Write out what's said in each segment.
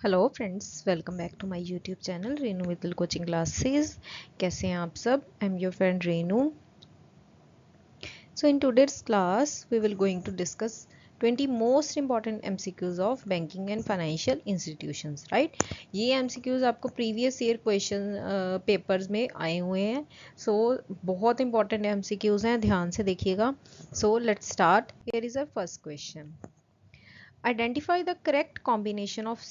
Hello friends, welcome back to my YouTube channel Renu Mittal coaching classes. कैसे हैं आप सब? I am your friend Renu. So in today's class we will going to discuss 20 most important MCQs of banking and financial institutions. Right, ये MCQs आपको previous year question papers में आए हुए हैं। सो बहुत इंपॉर्टेंट एमसीक्यूज हैं, ध्यान से देखिएगा। So let's start. Here is our first question. Identify the correct combination of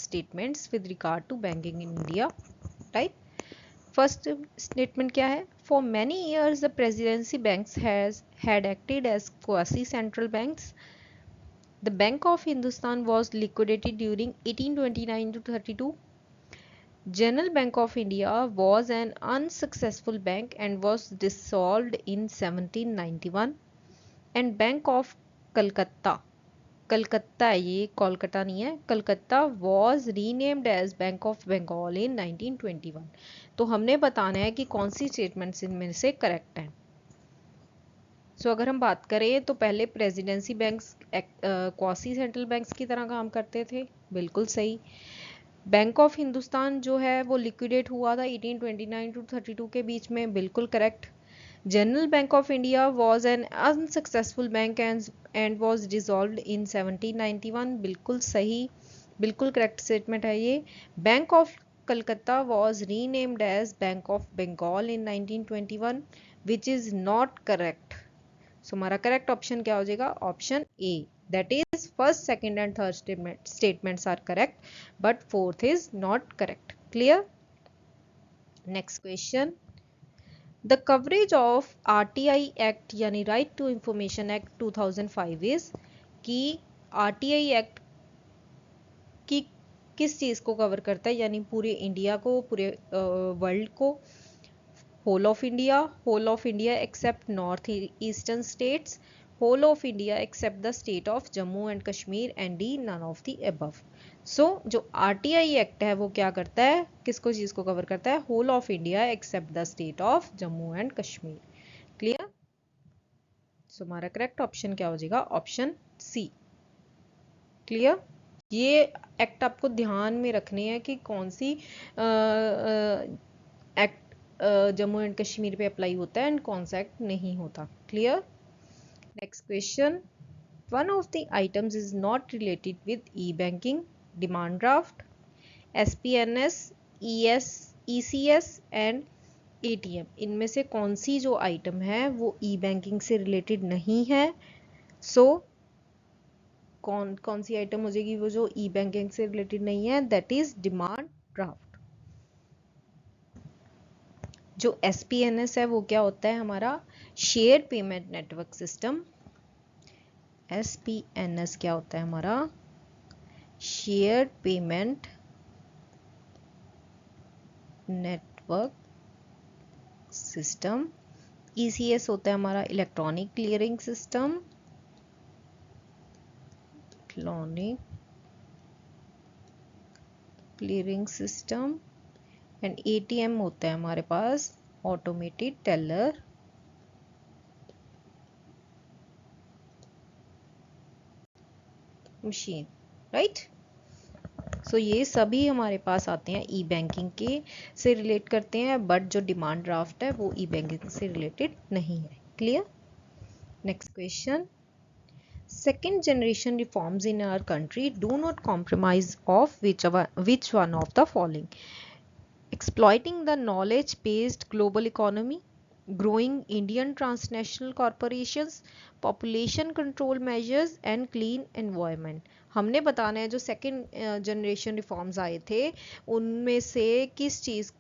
statements with regard to banking in India. Right? First statement क्या है? For many years, the presidency banks had acted as quasi-central banks. The Bank of Hindustan was liquidated during 1829 to 32. General Bank of India was an unsuccessful bank and was dissolved in 1791. And Bank of Calcutta, Calcutta है, ये कोलकाता नहीं है, Calcutta was renamed as bank of Bengal in 1921। तो हमने बताना है कि कौन सी स्टेटमेंट्स इनमें से करेक्ट हैं। सो अगर हम बात करें तो पहले presidency banks quasi central banks की तरह काम करते थे, बिल्कुल सही। बैंक ऑफ हिंदुस्तान जो है वो लिक्विडेट हुआ था 1829 टू 32 के बीच में, बिल्कुल correct. General Bank of India was an unsuccessful bank and was dissolved in 1791. बिल्कुल सही, बिल्कुल करेक्ट स्टेटमेंट है ये। Bank of Calcutta was renamed as Bank of Bengal in 1921, which is not correct. So हमारा correct option क्या हो जाएगा? Option A, that is first, second and third statements are correct, but fourth is not correct. Clear? Next question. The coverage of RTI Act यानी right to information act 2005 is कि RTI act की किस चीज़ को cover करता है, यानी पूरे India को, पूरे वर्ल्ड को। Whole of India except north eastern states, whole of India except the state of Jammu and Kashmir, and D none of the above. So जो RTI एक्ट है वो क्या करता है, किसको चीज़ को कवर करता है? Whole of India except the state of Jammu and Kashmir. Clear? So हमारा करेक्ट ऑप्शन क्या हो जाएगा? Option C. क्लियर? ये एक्ट आपको ध्यान में रखने हैं कि कौन सी एक्ट जम्मू एंड कश्मीर पे अप्लाई होता है एंड कौन सा एक्ट नहीं होता। Clear? Next question. One of the items is not related with E banking, demand draft, SPNS, ECS and ATM। इनमें से कौन सी जो आइटम है वो ई बैंकिंग से रिलेटेड नहीं है? सो कौन सी आइटम हो जाएगी वो जो ई बैंकिंग से रिलेटेड नहीं है? That is demand draft. जो SPNS है वो क्या होता है? हमारा shared payment network system. SPNS क्या होता है? हमारा shared payment network system. ECS होता है हमारा electronic clearing system, electronic clearing system. And ATM होता है हमारे पास ऑटोमेटेड टेलर मशीन। राइट? सो ये सभी हमारे पास आते हैं ई बैंकिंग के से रिलेट करते हैं, बट जो डिमांड ड्राफ्ट है वो ई बैंकिंग से रिलेटेड नहीं है। Clear? Next question. Second generation reforms in our country do not compromise of which one of the following? Exploiting the knowledge based global economy, growing Indian transnational corporations, population control measures and clean environment। हमने बताना है जो second generation reforms आए थे उनमें से किस चीज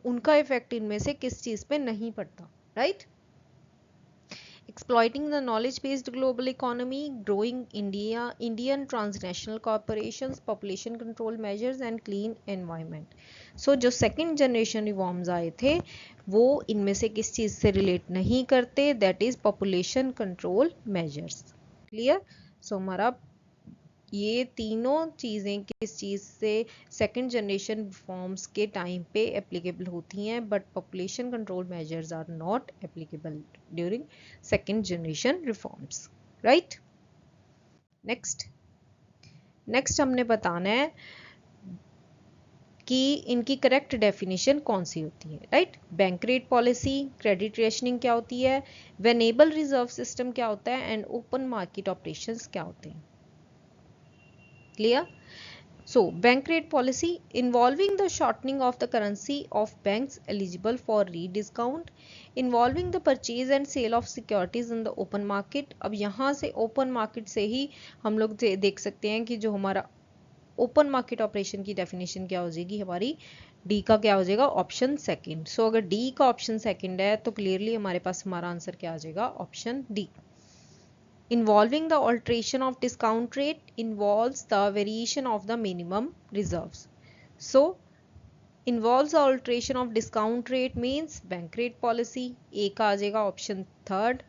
उनका इफेक्ट इनमें से किस चीज पे नहीं पड़ता। Right? Exploiting the knowledge-based global economy, growing Indian transnational corporations, population control measures and clean environment. So जो second generation reforms आए थे वो इनमें से किस चीज से relate नहीं करते? That is population control measures. Clear? So हमारा ये तीनों चीज़ें किस चीज़ से सेकंड जनरेशन रिफॉर्म्स के टाइम पे एप्लीकेबल होती हैं, but population control measures are not applicable during second generation reforms. Right? Next हमने बताना है कि इनकी करेक्ट डेफिनेशन कौन सी होती है, right. Bank rate policy, credit rationing क्या होती है, वेनेबल रिजर्व सिस्टम क्या होता है, एंड ओपन मार्केट ऑपरेशंस क्या होते हैं। Clear? So, bank rate policy involving the shortening of the currency of banks eligible for rediscount, involving the purchase and sale of securities in the open market। अब यहाँ से open market से ही हम लोग देख सकते हैं कि जो हमारा ओपन मार्केट ऑपरेशन की डेफिनेशन क्या हो जाएगी, हमारी डी का क्या हो जाएगा, ऑप्शन सेकंड। सो अगर डी का ऑप्शन सेकंड है तो क्लियरली हमारे पास हमारा आंसर क्या आ जाएगा, option D. Involving the alteration of discount rate involves the variation of the minimum reserves. So, involves the alteration of discount rate means bank rate policy, A का आ जाएगा option third.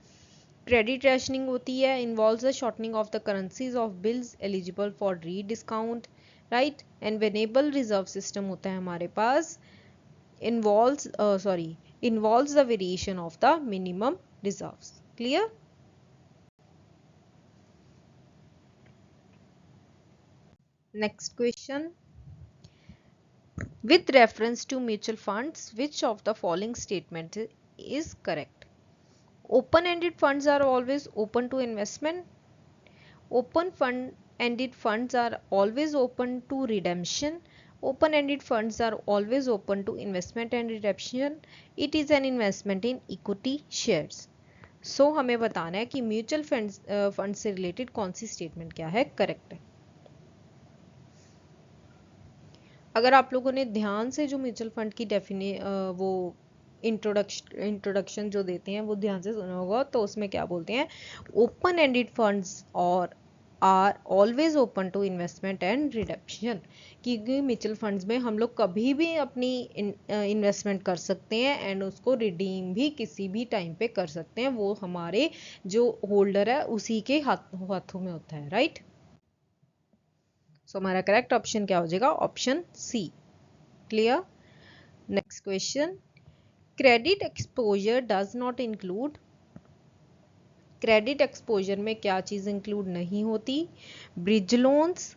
Credit rationing होती है, involves the shortening of the currencies of bills eligible for rediscount, right? And venable reserve system होता है हमारे पास, involves the variation of the minimum reserves. Clear? Next question. With reference to mutual funds, which of the following statement is correct? Open-ended funds are always open to investment. Open-ended funds are always open to redemption. Open-ended funds are always open to investment and redemption. It is an investment in equity shares. So हमें बताना है कि mutual fund से related कौन सी statement क्या है, correct है। अगर आप लोगों ने ध्यान से जो म्यूचुअल फंड की वो इंट्रोडक्शन जो देते हैं वो ध्यान से सुना होगा, तो उसमें क्या बोलते हैं, ओपन एंडेड फंड्स और are always open to investment and redemption. क्योंकि म्यूचुअल फंड्स में हम लोग कभी भी अपनी इन्वेस्टमेंट कर सकते हैं एंड उसको रिडीम भी किसी भी टाइम पे कर सकते हैं, वो हमारे जो होल्डर है उसी के हाथों में होता है, राइट। सो हमारा करेक्ट ऑप्शन क्या हो जाएगा, option C. Clear? Next question. Credit exposure does not include, credit exposure में क्या चीज इंक्लूड नहीं होती, bridge loans,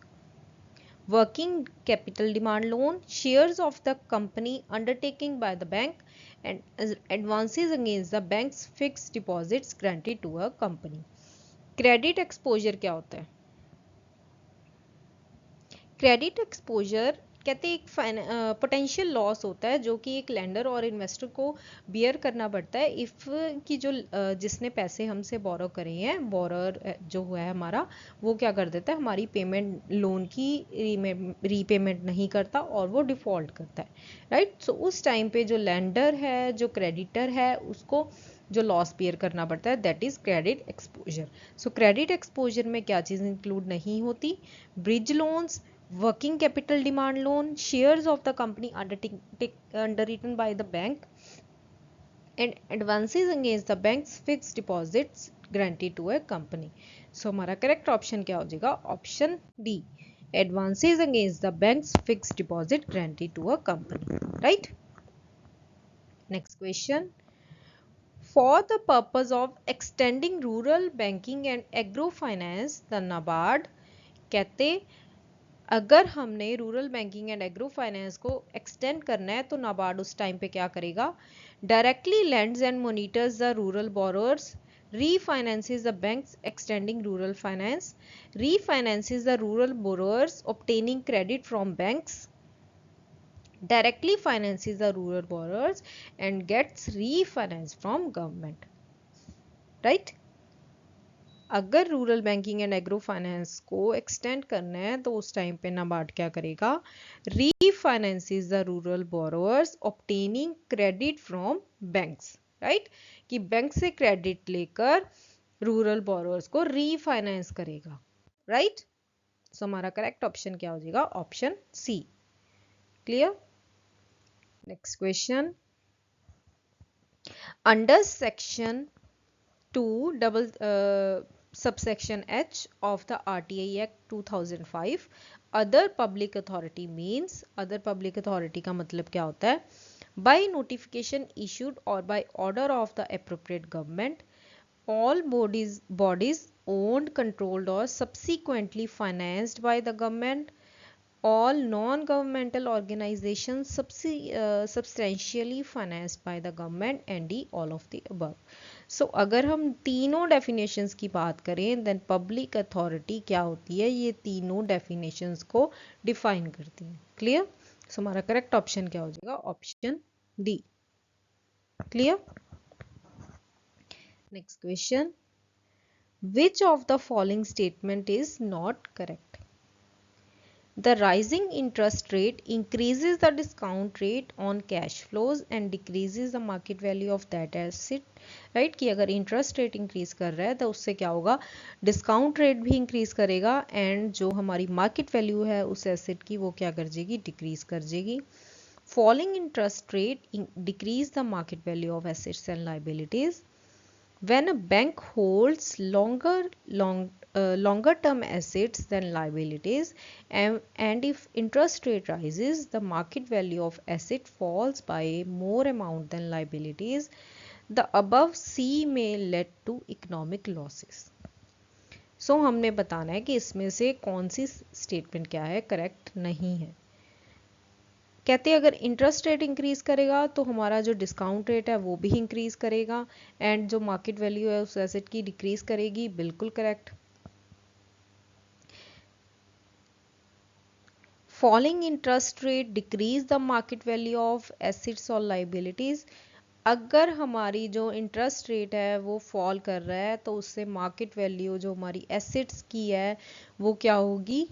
working capital demand loan, shares of the company undertaking by the bank and advances against the banks fixed deposits granted to a company. Credit exposure क्या होता है? Credit exposure कहते हैं एक पोटेंशियल लॉस होता है जो कि एक लेंडर और इन्वेस्टर को बियर करना पड़ता है इफ कि जो जिसने पैसे हमसे बोरो करे हैं, बोरर जो हुआ है हमारा, वो क्या कर देता है, हमारी पेमेंट, लोन की रीपेमेंट नहीं करता और वो डिफॉल्ट करता है, राइट। सो उस टाइम पे जो लेंडर है, जो क्रेडिटर है, उसको जो लॉस बियर करना पड़ता है, that is credit exposure. So credit exposure में क्या चीज़ इंक्लूड नहीं होती, bridge loans, working capital demand loan, shares of the company underwritten by the bank and advances against the bank's fixed deposits granted to a company. So हमारा correct option क्या हो जाएगा, option D, advances against the bank's fixed deposit granted to a company, right? Next question. For the purpose of extending rural banking and agro finance, the NABARD कहते अगर हमने rural banking and agro finance को extend करना है तो नाबार्ड उस time पे क्या करेगा, directly lands and monitors the rural borrowers, refinances the banks extending rural finance, refinances the rural borrowers obtaining credit from banks, directly finances the rural borrowers and gets refinanced from government, right? अगर rural banking and agro finance को extend करना है तो उस time पे नाबार्ड क्या करेगा, refinances the rural borrowers obtaining credit from banks, right, कि बैंक से क्रेडिट लेकर रूरल बोरोअर्स को रीफाइनेंस करेगा, राइट। सो हमारा करेक्ट ऑप्शन क्या हो जाएगा, option C. Clear? Next question. Under section 2 subsection H of the RTI Act 2005, other public authority means, other public authority का मतलब क्या होता है, by notification issued or by order of the appropriate government, all bodies owned, controlled or subsequently financed by the government all non-governmental organizations substantially financed by the government and D all of the above. So अगर हम तीनों definitions की बात करें then public authority क्या होती है, ये तीनों definitions को define करती है. Clear? So हमारा correct option क्या हो जाएगा? Option D. Clear? Next question. Which of the following statement is not correct? The rising interest rate increases the discount rate on cash flows and decreases the market value of that asset. Right? कि अगर interest rate increase कर रहा है तो उससे क्या होगा, discount rate भी increase करेगा and जो हमारी market value है उस asset की वो क्या कर जाएगी, decrease कर जाएगी. Falling interest rate decrease the market value of assets and liabilities. When a bank holds longer term assets than liabilities and if interest rate rises, the market value of asset falls by more amount than liabilities. The above C may lead to economic losses. So हमने बताना है कि इसमें से कौन सी statement क्या है, correct नहीं है. कहते हैं अगर इंटरेस्ट रेट इंक्रीज करेगा तो हमारा जो डिस्काउंट रेट है वो भी इंक्रीज करेगा एंड जो मार्केट वैल्यू है उस एसेट की डिक्रीज करेगी. बिल्कुल correct. Falling interest rate decrease the market value of assets और लाइबिलिटीज. अगर हमारी जो इंटरेस्ट रेट है वो फॉल कर रहा है तो उससे मार्केट वैल्यू जो हमारी एसेट्स की है वो क्या होगी,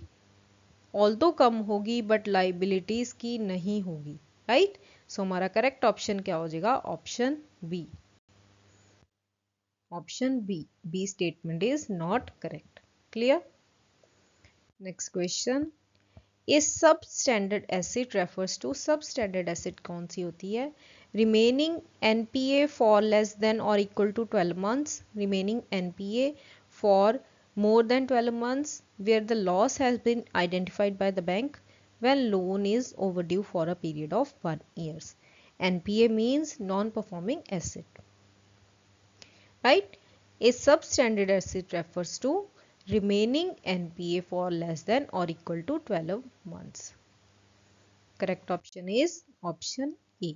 ऑल्दो कम होगी बट लाइबिलिटीज की नहीं होगी. राइट? सो हमारा करेक्ट ऑप्शन क्या हो जाएगा, option B. Option B, B statement is not correct. Clear? Next question. A sub standard asset refers to, sub standard asset कौन सी होती है? Remaining NPA for less than और equal to 12 months, remaining NPA for more than 12 months where the loss has been identified by the bank, when loan is overdue for a period of 1 year. NPA means non-performing asset. Right? A substandard asset refers to remaining NPA for less than or equal to 12 months. Correct option is option A.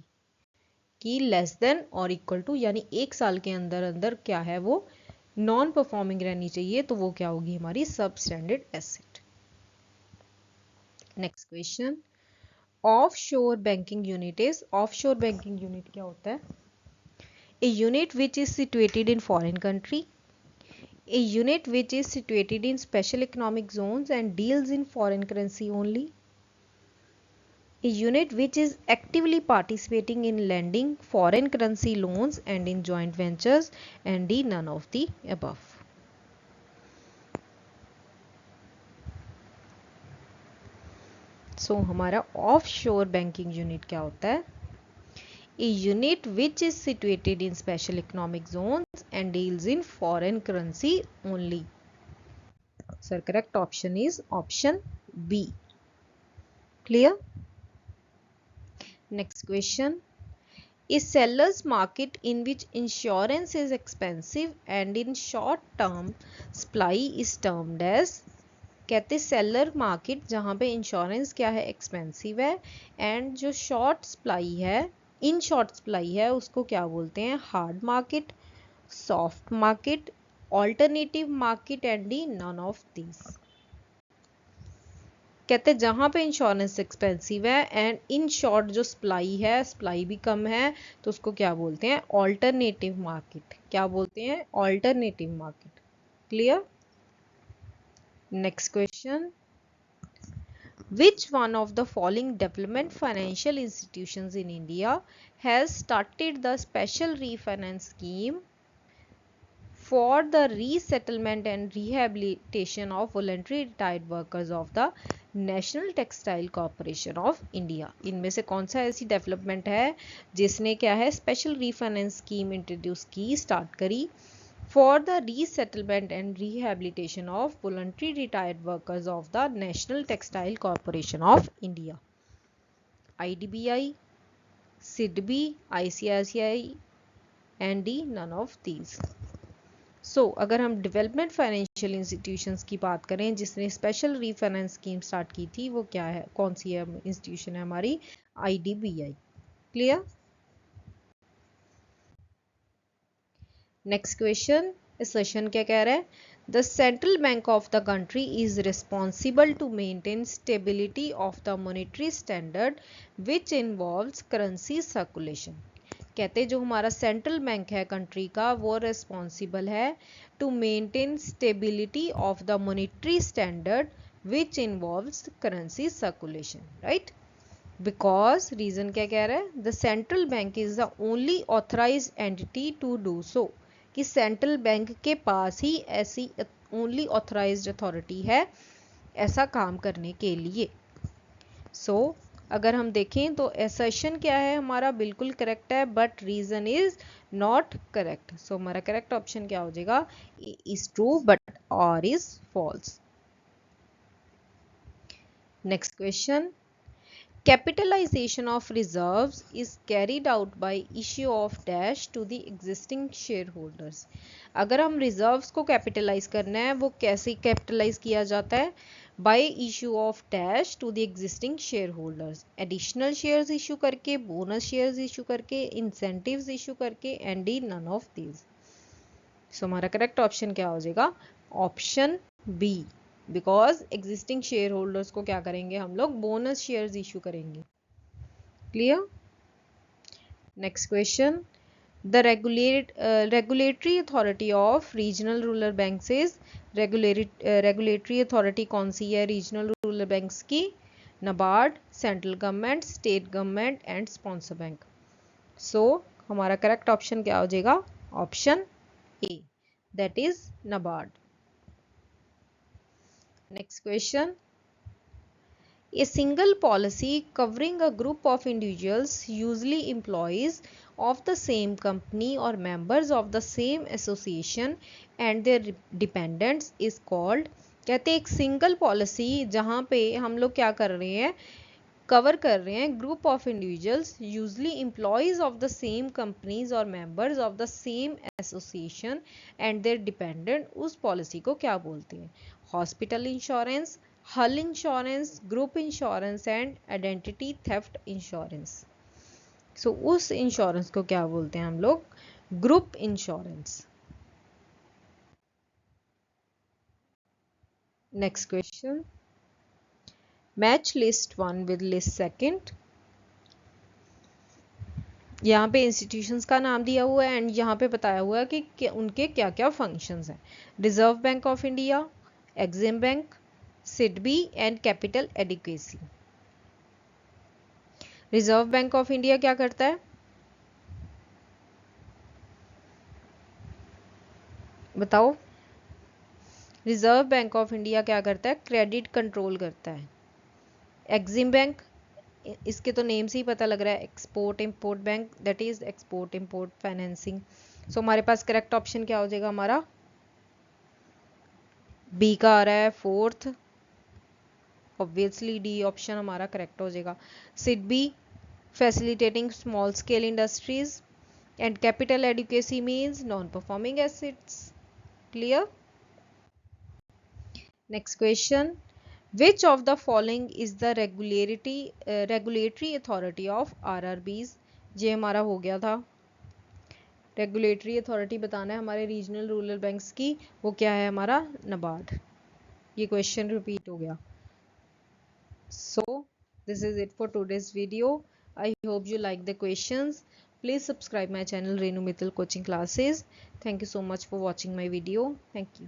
कि less than or equal to यानी एक साल के अंदर अंदर क्या है वो नॉन परफॉर्मिंग रहनी चाहिए, तो वो क्या होगी हमारी sub standard asset. Next question. Offshore banking unit is, offshore banking unit क्या होता है? A unit which is situated in foreign country, a unit which is situated in special economic zones and deals in foreign currency only, a unit which is actively participating in lending foreign currency loans and in joint ventures, and D none of the above. So हमारा offshore banking unit क्या होता है? A unit which is situated in special economic zones and deals in foreign currency only. Sir, correct option is option B. Clear? Next question. A seller's market in which insurance is expensive and in short term supply is termed as, कहते seller market जहाँ पे insurance क्या है, expensive है and जो short supply है, in short supply है, उसको क्या बोलते हैं, hard market, soft market, alternative market and D none of these. कहते हैं जहाँ पे इंश्योरेंस एक्सपेंसिव है एंड इन शॉर्ट जो सप्लाई है, सप्लाई भी कम है, तो उसको क्या बोलते हैं, ऑल्टरनेटिव मार्केट. क्या बोलते हैं, alternative market. Clear? Next question. Which one of the following development financial institutions in India has started the special refinance scheme for the resettlement and rehabilitation of voluntary retired workers of the national textile corporation of India? इनमें से कौन सा ऐसी development है जिसने क्या है special refinance scheme introduce की, स्टार्ट करी for the resettlement and rehabilitation of voluntary retired workers of the national textile corporation of India? IDBI, SIDBI, ICICI and D none of these. अगर हम डेवलपमेंट फाइनेंशियल इंस्टीट्यूशंस की बात करें जिसने special refinance scheme start की थी, वो क्या है, कौन सी है इंस्टीट्यूशन है हमारी, IDBI। Clear. Next question, assertion क्या कह रहा है, the central bank of the country is responsible to maintain stability of the monetary standard which involves currency circulation. कहते हैं जो हमारा सेंट्रल बैंक है कंट्री का, वो रिस्पॉन्सिबल है to maintain stability of the monetary standard which involves currency circulation, right. Because reason क्या कह रहा है, the central bank is the only authorised entity to do so, कि सेंट्रल बैंक के पास ही ऐसी ओनली ऑथराइज्ड अथॉरिटी है ऐसा काम करने के लिए। अगर हम देखें तो असर्शन क्या है हमारा, बिल्कुल करेक्ट है, but reason is not correct. हमारा करेक्ट ऑप्शन क्या हो जाएगा, is true but R is false. Next question, capitalization of reserves is carried out by issue of dash to the existing shareholders। अगर हम reserves को capitalize करना है, वो कैसे capitalize किया जाता है, by issue of dash to the existing shareholders, additional shares issue करके, bonus shares issue करके, incentives issue करके, and none of these। हमारा correct option क्या हो जाएगा, option B, because existing share holders को क्या करेंगे हम लोग, बोनस शेयर्स इशू करेंगे। Clear. Next question, the regulatory authority of regional rural bank is, regulatory authority कौन सी है रीजनल रूरल बैंक्स की, NABARD, central government, state government and sponsor bank. हमारा करेक्ट ऑप्शन क्या हो जाएगा, option A, that is NABARD. Next question, a single policy covering a group of individuals, usually employees of the same company or members of the same association and their dependents is called, कहते हैं एक single policy जहां पे हम लोग क्या कर रहे हैं, कवर कर रहे हैं group of individuals, usually employees of the same companies और members of the same association and their dependent, उस पॉलिसी को क्या बोलते हैं, hospital insurance, hull insurance, group insurance and identity theft insurance. उस इंश्योरेंस को क्या बोलते हैं हम लोग, group insurance. Next question, match list 1 with list second. यहाँ पे इंस्टीट्यूशंस का नाम दिया हुआ है एंड यहाँ पे बताया हुआ है कि उनके क्या क्या फंक्शंस हैं, reserve bank of India, EXIM bank, SIDBI and capital adequacy. Reserve bank of India क्या करता है, बताओ। रिजर्व बैंक ऑफ इंडिया क्या करता है, क्रेडिट कंट्रोल करता है। एग्जिम बैंक, इसके तो नेम से ही पता लग रहा है, export import bank, that is export import financing. हमारे पास करेक्ट ऑप्शन क्या हो जाएगा हमारा, बी का आ रहा है फोर्थ, ऑब्वियसली डी ऑप्शन हमारा करेक्ट हो जाएगा। SIDBI, facilitating small scale industries and capital adequacy means non performing assets. Clear. Next question, which of the following is the regulatory authority of RRBs। ये हमारा हो गया था, रेगुलेटरी अथॉरिटी बताना है हमारे रीजनल रूरल बैंक्स की, वो क्या है हमारा, नाबार्ड। ये क्वेश्चन रिपीट हो गया। This is it for today's video. I hope you like the questions. Please subscribe my channel Renu Mittal coaching classes. Thank you so much for watching my video. Thank you.